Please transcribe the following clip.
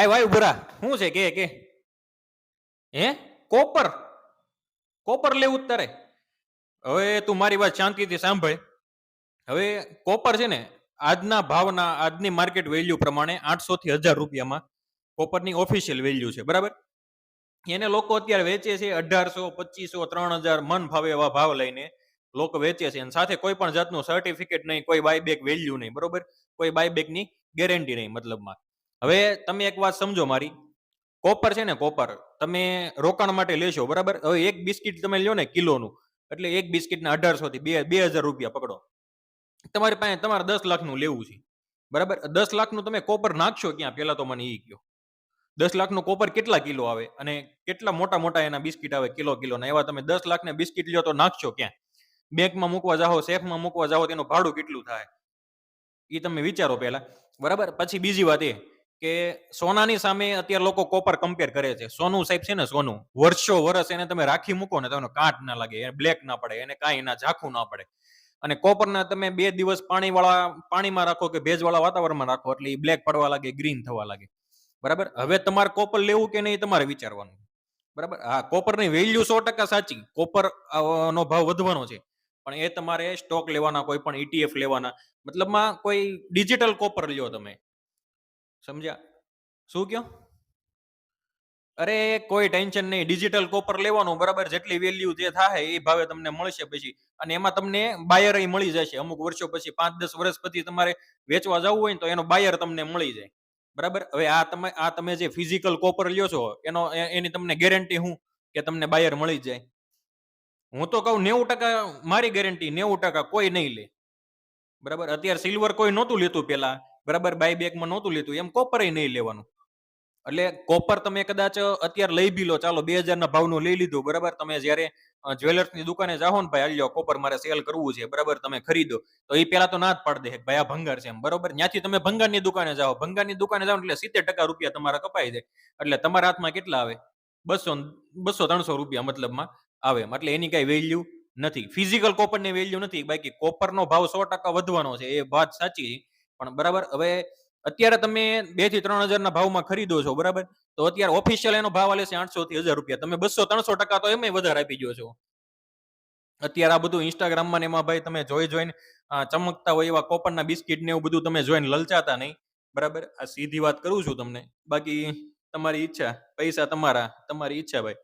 આ વાયુ ભરા શું છે કે હે કોપર કોપર લેવું જ તારે? હવે તું મારી વાત શાંતિથી સાંભળ. હવે કોપર છે ને આજના ભાવના આજની માર્કેટ વેલ્યુ પ્રમાણે 800 થી 1000 રૂપિયામાં કોપરની ઓફિશિયલ વેલ્યુ છે, બરાબર? એને લોકો અત્યારે વેચે છે 1800, 2500, 3000 મન ભાવે એવા ભાવ લઈને લોકો વેચે છે. અને સાથે કોઈ પણ જાતનું સર્ટિફિકેટ નહીં, કોઈ બાયબેક વેલ્યુ નહીં, બરોબર? કોઈ બાયબેકની ગેરંટી નહીં મતલબમાં. હવે તમે એક વાત સમજો મારી, કોપર છે ને કોપર તમે રોકાણ માટે લેશો, બરાબર? હવે એક બિસ્કિટ તમે લ્યો ને કિલોનું, એટલે એક બિસ્કિટના 1800 થી 2000 રૂપિયા પકડો. તમારી પાસે તમારે 10 લાખનું લેવું છે, બરાબર? 10 લાખનું તમે કોપર નાખશો ક્યાં, પેલા તો મને એ કહો. 10 લાખનું કોપર કેટલા કિલો આવે અને કેટલા મોટા મોટા એના બિસ્કિટ આવે કિલો કિલોના? એવા તમે 10 લાખના બિસ્કિટ લ્યો તો નાખશો ક્યાં? બેંકમાં મૂકવા જાઓ, સેફમાં મૂકવા જાઓ, તેનું ભાડું કેટલું થાય એ તમે વિચારો પહેલા, બરાબર? પછી બીજી વાત એ કે સોનાની સામે અત્યારે લોકો કોપર કમ્પેર કરે છે. સોનું સાહેબ છે ને, સોનું વર્ષો વર્ષ એને તમે રાખી મૂકો ને તો કાટ ના લાગે, એને બ્લેક ના પડે, એને કાંઈ ના ઝાંખું ના પડે. અને કોપરના તમે 2 દિવસ પાણીમાં રાખો કે ભેજવાળા વાતાવરણમાં રાખો એટલે એ બ્લેક પડવા લાગે, ગ્રીન થવા લાગે, બરાબર? હવે તમારે કોપર લેવું કે નહીં તમારે વિચારવાનું, બરાબર? હા, કોપરની વેલ્યુ 100% સાચી, કોપર નો ભાવ વધવાનો છે, પણ એ તમારે સ્ટોક લેવાના, કોઈ પણ ETF લેવાના, મતલબમાં કોઈ ડિજિટલ કોપર લ્યો તમે, સમજ્યા શું કયો? અરે કોઈ ટેન્શન નહીં, ડિજિટલ કોપર લેવાનું, બરાબર? જેટલી વેલ્યુ જે થાય એ ભાવે તમને મળશે પછી. અને એમાં તમને બાયર મળી જશે અમુક વર્ષો પછી, 5-10 વર્ષ પછી તમારે વેચવા જવું હોય ને તો એનો બાયર તમને મળી જાય, બરાબર? હવે આ તમે જે ફિઝિકલ કોપર લ્યો છો એની તમને ગેરંટી હું કે તમને બાયર મળી જાય? હું તો કહું 90% મારી ગેરંટી, 90% કોઈ નહીં લે, બરાબર? અત્યારે સિલ્વર કોઈ નહોતું લેતું પેલા, બરાબર? બાયબેકમાં નહોતું લેતું, એમ કોપર નહીં લેવાનું. એટલે કોપર તમે કદાચ અત્યારે લઈ બી લો, ચાલો 2000 ના ભાવનું લઈ લીધું, બરાબર? તમે જ્યારે જ્વેલર્સની દુકાને જાઓ ને, ભાઈ આલ્યો કોપર મારે સેલ કરવું છે, બરાબર? તમે ખરીદો તો એ પેલા તો ના જ પાડી દે ભાઈ આ ભંગાર છે એમ, બરોબર? ત્યાંથી તમે ભંગારની દુકાને જાઓ, ભંગારની દુકાને જાઓ એટલે 70% રૂપિયા તમારા કપાઈ જાય. એટલે તમારા હાથમાં કેટલા આવે? 200-300 રૂપિયા મતલબમાં આવે એમ. એટલે એની કઈ વેલ્યુ નથી, ફિઝિકલ કોપરની વેલ્યુ નથી. બાકી કોપરનો ભાવ 100% વધવાનો છે, એ વાત સાચી, પણ બરાબર હવે અત્યારે તમે 2 થી 3000 ના ભાવમાં ખરીદો છો, બરાબર? તો અત્યારે ઓફિશિયલ એનો ભાવ આલે છે 800 થી 1000 રૂપિયા. તમે 200-300% તો એમાં વધારે આપી ગયો છો. અત્યારે આ બધું ઇન્સ્ટાગ્રામમાં ને એમાં ભાઈ તમે જોઈને ચમકતા હોય એવા કોપરના બિસ્કિટ ને એવું બધું તમે જોઈને લલચાતા નહીં, બરાબર? આ સીધી વાત કરું છું તમને. બાકી તમારી ઈચ્છા, પૈસા તમારા, તમારી ઈચ્છા ભાઈ.